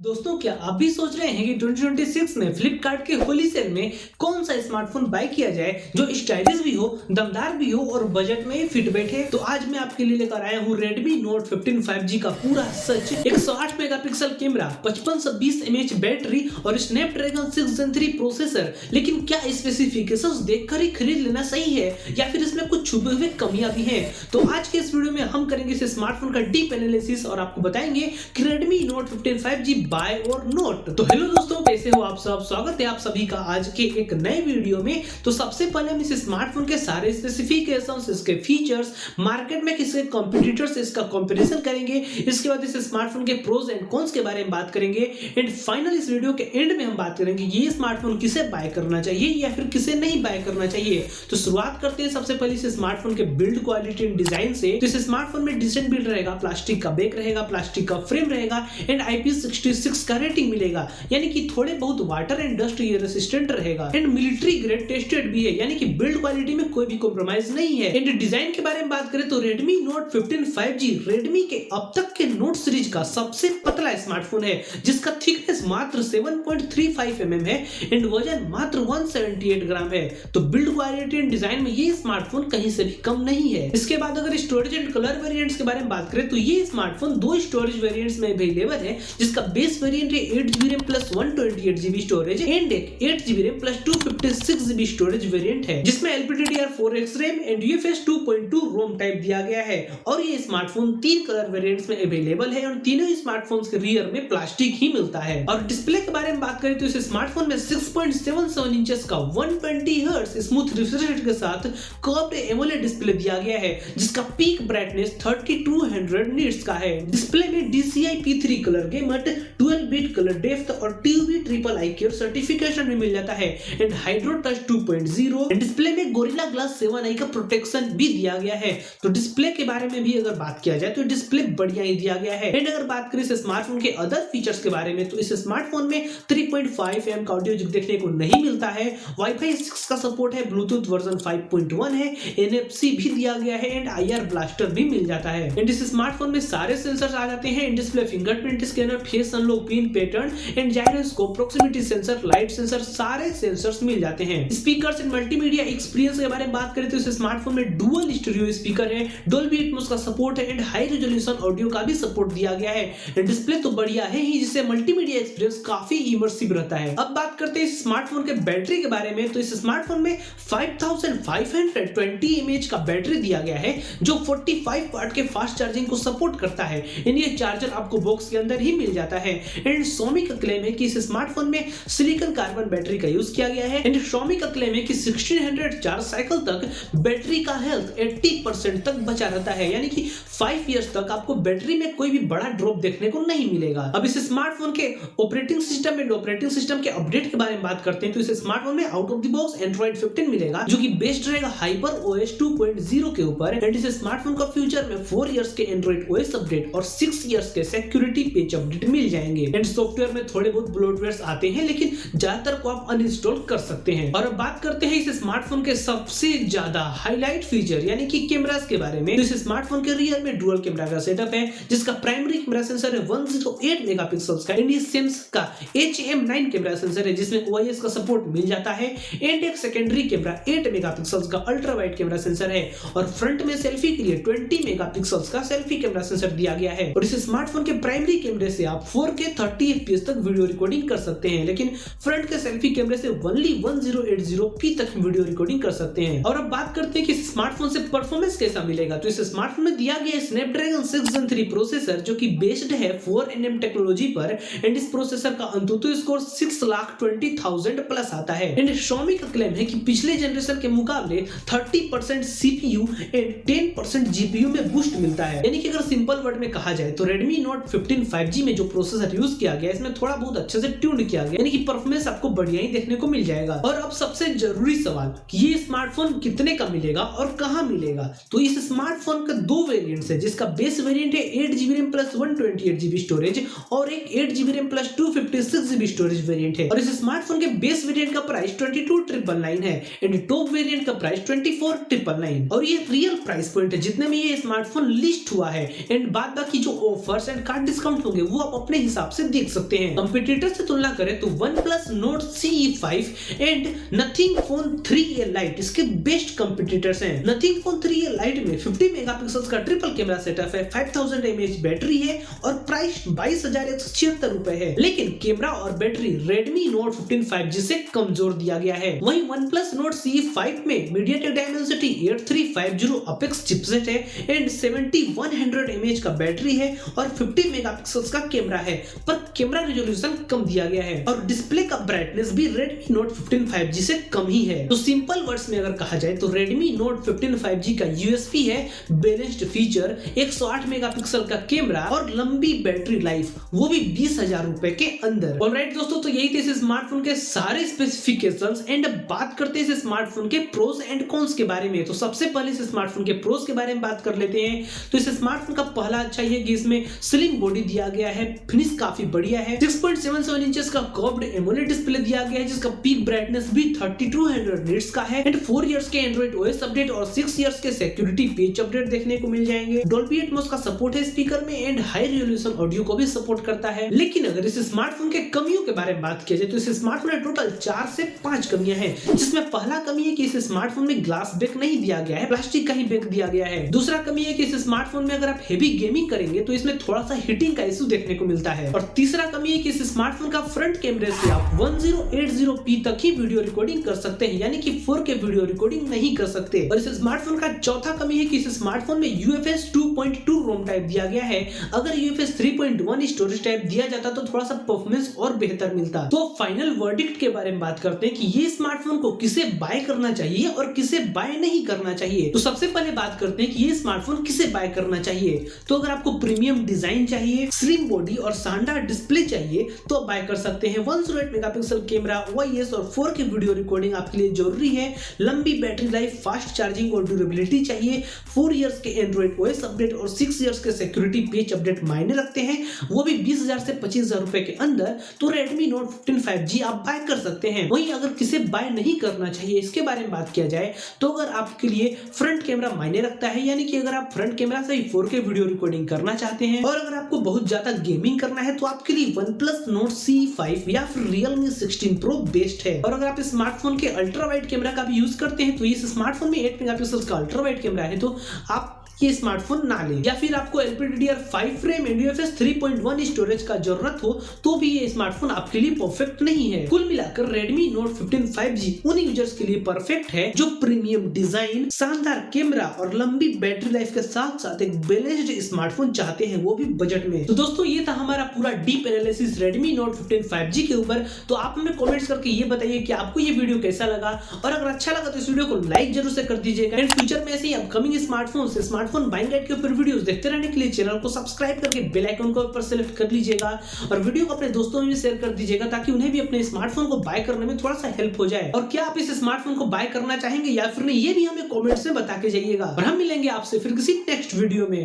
दोस्तों, क्या आप भी सोच रहे हैं कि 2026 में फ्लिपकार्ट के होली सेल में कौन सा स्मार्टफोन बाय किया जाए जो स्टाइलिश भी हो, दमदार भी हो और बजट में फिट बैठे? तो आज मैं आपके लिए लेकर आया हूँ Redmi Note 15 5G का पूरा सच। 108 मेगापिक्सल कैमरा, 5520 mAh बैटरी और स्नैपड्रैगन 6 Gen 3 प्रोसेसर। लेकिन क्या स्पेसिफिकेशंस देखकर ही खरीद लेना सही है या फिर इसमें कुछ छुपे हुए कमियां भी हैं? तो आज के इस वीडियो में हम करेंगे इस स्मार्टफोन का डीप एनालिसिस और आपको बताएंगे कि Redmi Note 15 5G बाय और नोट। तो हेलो दोस्तों, कैसे हो आप सब? स्वागत है आप सभी का आज के एक नए वीडियो में। तो सबसे पहले हम इस स्मार्टफोन के सारे स्पेसिफिकेशंस, इसके फीचर्स, मार्केट में किसके कॉम्पिटिटर्स से इसका कंपैरिजन करेंगे। इसके बाद इस स्मार्टफोन के प्रोज एंड कॉन्स के बारे में बात करेंगे एंड फाइनल इस वीडियो के एंड में हम बात करेंगे ये स्मार्टफोन किसे बाय करना चाहिए या फिर किसे नहीं बाय करना चाहिए। तो शुरुआत करते हैं सबसे पहले इस स्मार्टफोन के बिल्ड क्वालिटी एंड डिजाइन से। तो इस स्मार्टफोन में डिसेंट बिल्ड रहेगा, प्लास्टिक का बैक रहेगा, प्लास्टिक का फ्रेम रहेगा एंड IP66 का रेटिंग मिलेगा, यानी कि थोड़े बहुत वाटर एंड डस्ट ये रेसिस्टेंट रहेगा एंड मिलिट्री ग्रेड टेस्टेड भी है, यानी कि बिल्ड क्वालिटी में कोई भी कॉम्प्रोमाइज नहीं है। एंड डिजाइन के बारे में बात करें तो Redmi Note 15 5G Redmi के अब तक के नोट सीरीज का सबसे पतला स्मार्टफोन है, जिसका थिकनेस मात्र 7.35 mm है एंड वजन मात्र 178 ग्राम है। तो बिल्ड क्वालिटी एंड डिजाइन में ये स्मार्टफोन कहीं से भी कम नहीं है। इसके बाद अगर स्टोरेज एंड कलर वेरिएंट्स के बारे में बात करें तो ये स्मार्टफोन दो स्टोरेज वेरिएंट्स में अवेलेबल है, जिसका बेस वेरिएंट है 8GB RAM plus 128GB storage and एक 8GB RAM plus 256GB storage variant है, जिसमें LPDDR4X RAM and UFS 2.2 ROM type दिया गया है। और ये स्मार्टफोन तीन कलर वेरिएंट्स में अवेलेबल है और तीनों स्मार्टफोन्स के रियर में प्लास्टिक ही मिलता है। और डिस्प्ले के बारे में बात करें तो इस स्मार्टफोन में 6.77 इंचेस का 120Hz स्मूथ रिफ्रेश रेट के साथ कर्व्ड एमोलेड डिस्प्ले दिया गया है, जिसका पीक ब्राइटनेस 3200 निट्स का है। डिस्प्ले में DCI P3 कलर गेमट 12-बिट कलर डेप्थ और TUV ट्रिपल IQ सर्टिफिकेशन भी मिल जाता है एंड हाइड्रो टच 2.0 डिस्प्ले में गोरिल्ला ग्लास 7i का प्रोटेक्शन भी दिया गया है। तो डिस्प्ले के बारे में भी अगर बात किया जाए तो डिस्प्ले बढ़िया ही दिया गया है। एंड अगर बात करें इस स्मार्टफोन के अदर फीचर्स के बारे में तो इस स्मार्टफोन में 3.5 mm का ऑडियो जैक देखने को नहीं मिलता है, Wi-Fi 6 का सपोर्ट है, ब्लूटूथ वर्जन 5.1 है, NFC भी दिया गया है एंड IR ब्लास्टर भी मिल जाता है। एंड इस स्मार्टफोन में सारे सेंसर्स आ जाते हैं, display, fingerprint scanner, face unlock, pin pattern and gyroscope, proximity sensor, light sensor, सारे सेंसर्स मिल जाते हैं। स्पीकर्स एंड मल्टीमीडिया एक्सपीरियंस के बारे में बात करें तो इस स्मार्टफोन में डुअल स्टीरियो स्पीकर है, डोल्बी एटमॉस का सपोर्ट है एंड हाई रेजोल्यूशन ऑडियो का भी सपोर्ट दिया गया है। डिस्प्ले तो बढ़िया है ही, जिससे मल्टीमीडिया एक्सपीरियंस काफी इमर्सिव रहता है। अब बात करते हैं इस स्मार्टफोन के बैटरी के बारे में। तो इस स्मार्टफोन में 5520 mAh का बैटरी दिया गया है, जो 45 वाट के फास्ट चार्जिंग को सपोर्ट करता है। ये चार्जर आपको बॉक्स के अंदर ही मिल जाता है एंड Xiaomi का क्लेम है कि इस स्मार्टफोन में सिलिकॉन कार्बन बैटरी का यूज किया गया है एंड Xiaomi का क्लेम है कि 1600 चार्ज साइकिल तक बैटरी का हेल्थ 80% तक बचा रहता है, यानी कि 5 इयर्स तक आपको बैटरी में कोई भी बड़ा ड्रॉप देखने को नहीं मिलेगा। अब इस स्मार्टफोन के operating system and operating system के अपडेट के बारे में बात करते हैं तो इस स्मार्टफोन में out of the box Android 15 मिलेगा, जो कि बेस्ड रहेगा HyperOS 2.0 के ऊपर एंड इस स्मार्टफोन का फ्यूचर में 4 इयर्स के Android OS अपडेट और 6 इयर्स के सिक्योरिटी पैच अपडेट मिल जाएंगे एंड सॉफ्टवेयर में थोड़े बहुत ब्लोटवेयर्स आते हैं, लेकिन ज्यादातर को आप अनइंस्टॉल कर सकते हैं। और अब बात करते हैं इस स्मार्टफोन के सबसे ज्यादा हाईलाइट फीचर यानी कि कैमरास के बारे में। तो इस स्मार्टफोन के रियर में डुअल कैमरा का सेटअप है, जिसका प्राइमरी कैमरा सेंसर है 108 मेगापिक्सल्स का एंड सैमसंग का HM9 कैमरा सेंसर है, जिसमें OIS का सपोर्ट मिल जाता है एंड एक सेकेंडरी कैमरा 8 मेगापिक्सल्स का अल्ट्रा वाइड कैमरा सेंसर है और फ्रंट में सेल्फी के लिए 20 मेगापिक्सल्स का सेल्फी कैमरा सेंसर दिया गया है। और इस स्मार्टफोन के प्राइमरी कैमरे से आप 4K 30 FPS तक वीडियो रिकॉर्डिंग कर सकते हैं, लेकिन फ्रंट के सेल्फी कैमरे से ओनली 1080p तक वीडियो रिकॉर्डिंग कर सकते हैं। और अब बात करते हैं कि इस स्मार्टफोन से परफॉर्मेंस कैसा मिलेगा। तो इस स्मार्टफोन में दिया गया स्नैपड्रैगन 6 Gen 3 प्रोसेसर, जो कि बेस्ड है 4nm टेक्नोलॉजी पर एंड इस प्रोसेसर का अंतुतु स्कोर 6,20,000 प्लस आता है। एंड Xiaomi का क्लेम है कि पिछले जनरेशन के मुकाबले 30% CPU एंड 10% GPU में बूस्ट मिलता है, यानी कि अगर सिंपल वर्ड में कहा जाए तो Redmi Note 15 5G में जो प्रोसेसर यूज किया गया है इसमें थोड़ा बहुत अच्छे से ट्यून ट्यून्ड किया गया, यानी कि परफॉर्मेंस आपको बढ़िया ही देखने को मिल जाएगा। और अब सबसे जरूरी सवाल कि ये स्मार्टफोन कितने का मिलेगा और कहाँ मिलेगा। तो इस स्मार्टफोन का दो वेरिएंट्स है, जिसका बेस वेरिएंट है 8GB RAM plus 128GB storage और एक 8GB RAM plus 256GB storage variant है। और इस स्मार्टफोन के बेस वेरिएंट का प्राइस 22,999 है एंड टॉप वेरिएंट का प्राइस 24,999। और ये रियल प्राइस पॉइंट है जितने में ये स्मार्टफोन लिस्ट हुआ है एंड बाद बाकी जो ऑफर्स एंड कार्ड डिस्काउंट होंगे वो आप अपने हिसाब से देख सकते हैं। कंपटीटर से तुलना करें तो OnePlus Nord CE5 and Nothing Phone 3a Lite इसके बेस्ट कंपटीटर्स हैं। Nothing Phone 3a Lite में 50 मेगापिक्सल्स का ट्रिपल कैमरा सेटअप है, 5000 mAh बैटरी है और प्राइस 22,176 रुपए है। लेकिन कैमरा और बैटरी Redmi Note 15 5G से कमजोर दिया गया है। वहीं OnePlus Nord CE5 में MediaTek Dimensity 8350 Apex चिपसेट है एंड 7100 mAh का बैटरी है और 50 मेगापिक्सल्स का कैमरा है, पर कैमरा रेजोल्यूशन कम दिया गया है और डिस्प्ले का ब्राइटनेस भी Redmi Note 15 5G से कम ही है। तो सिंपल वर्ड्स में अगर कहा जाए तो Redmi Note 15 5G का USP है बैलेंस्ड फीचर, 108 मेगापिक्सल का कैमरा और लंबी बैटरी लाइफ, वो भी 20,000 रुपए के अंदर। ऑलराइट दोस्तों, तो यही थे इस स्मार्टफोन के सारे स्पेसिफिकेशंस एंड अब बात करते हैं इस स्मार्टफोन के प्रोस एंड कॉन्स के बारे में। तो सबसे पहले इस स्मार्टफोन के प्रोस के बारे में बात कर लेते हैं। तो इस स्मार्टफोन का पहला अच्छा है कि इसमें स्लिम बॉडी दिया गया है, फिनिश काफी बढ़िया है, 6.77 इंचेस का कर्व्ड एमोलेड डिस्प्ले दिया गया है जिसका पीक ब्राइटनेस भी 3200 निट्स का है एंड 4 इयर्स के एंड्रॉइड ओएस अपडेट और 6 इयर्स के सिक्योरिटी पैच अपडेट देखने को मिल जाएंगे। डॉल्बी एटमॉस का सपोर्ट है स्पीकर में एंड हाई रेजोल्यूशन ऑडियो को भी सपोर्ट करता है। लेकिन अगर इस स्मार्टफोन के कमियों के बारे में बात किया जाए तो इस स्मार्टफोन में टोटल 4 से 5 कमियां हैं, जिसमें पहला कमी है कि इस स्मार्टफोन में ग्लास बैक नहीं दिया गया है, प्लास्टिक का ही बैक दिया गया है। दूसरा कमी है कि इस स्मार्टफोन में अगर आप हेवी गेमिंग करेंगे तो इसमें थोड़ा सा हीटिंग का इशू देखने को मिलता है। और तीसरा कमी है कि इस स्मार्टफोन का फ्रंट कैमरे से आप 1080p तक ही वीडियो रिकॉर्डिंग कर सकते हैं, यानी कि 4K वीडियो रिकॉर्डिंग नहीं कर सकते। और इस स्मार्टफोन का चौथा कमी है कि इस स्मार्टफोन में UFS 2.2 रोम टाइप दिया गया है। अगर UFS 3.1 स्टोरेज टाइप दिया जाता तो थोड़ा सा परफॉर्मेंस और बेहतर मिलता। तो फाइनल वर्डिक्ट के बारे में बात करते हैं कि ये स्मार्टफोन को किसे बाय करना चाहिए और किसे बाय नहीं करना चाहिए। तो सबसे पहले बात करते हैं कि ये स्मार्टफोन किसे बाय करना चाहिए। तो अगर आपको प्रीमियम डिजाइन चाहिए, स्लिम बॉडी और शानदार डिस्प्ले चाहिए तो आप बाय कर सकते हैं। 108 मेगापिक्सल कैमरा, OIS और 4K वीडियो रिकॉर्डिंग आपके लिए जरूरी है। लंबी बैटरी लाइफ, फास्ट चार्जिंग और ड्यूरेबिलिटी चाहिए। 4 इयर्स के एंड्रॉइड OS अपडेट और 6 इयर्स के सिक्योरिटी पैच अपडेट मायने रखते हैं, वो भी 20,000 से 25,000 रुपए के अंदर। तो Redmi Note 15 5G आप बाय कर सकते हैं। वहीं अगर किसे बाय नहीं करना चाहिए इसके बारे में बात किया जाए तो अगर आपके लिए फ्रंट कैमरा मायने रखता है, यानी कि अगर आप फ्रंट कैमरा से ही 4K वीडियो रिकॉर्डिंग करना चाहते हैं और अगर आपको बहुत ज्यादा गेमिंग करना है तो आपके लिए OnePlus Nord CE5 या फिर Realme 16 Pro बेस्ट है। और अगर आप इस स्मार्टफोन के अल्ट्रा वाइड कैमरा का भी यूज करते हैं तो इस स्मार्टफोन में 8 मेगापिक्सल का अल्ट्रा वाइड कैमरा है, तो आप ये स्मार्टफोन ना लें। या फिर आपको LPDDR5 RAM and UFS 3.1 storage का जरूरत हो तो भी ये स्मार्टफोन आपके लिए परफेक्ट नहीं है। कुल मिलाकर Redmi Note 15 5G उन यूजर्स के लिए परफेक्ट है जो प्रीमियम डिजाइन, शानदार कैमरा और लंबी बैटरी लाइफ के साथ साथ एक बैलेंस्ड स्मार्टफोन चाहते हैं, वो भी बजट में। तो दोस्तों ये था हमारा पूरा deep analysis Redmi Note 15 5G के ऊपर। तो आप हमें कमेंट्स करके ये बताइए कि आपको ये वीडियो कैसा लगा, और अगर अच्छा लगा तो इस वीडियो को लाइक जरूर से कर दीजिएगा एंड फ्यूचर में ऐसे ही अपकमिंग स्मार्टफोन बाइंग गाइड के ऊपर वीडियोस देखते रहने के लिए चैनल को सब्सक्राइब करके बेल आइकन को ऊपर सेलेक्ट कर लीजिएगा और वीडियो को अपने दोस्तों में भी शेयर कर दीजिएगा ताकि उन्हें भी अपने स्मार्टफोन को बाय करने में थोड़ा सा हेल्प हो जाए। और क्या आप इस स्मार्टफोन को बाय करना चाहेंगे या फिर नहीं, ये भी हमें कमेंट्स में बता के जाइएगा। और हम मिलेंगे आपसे फिर किसी नेक्स्ट वीडियो में।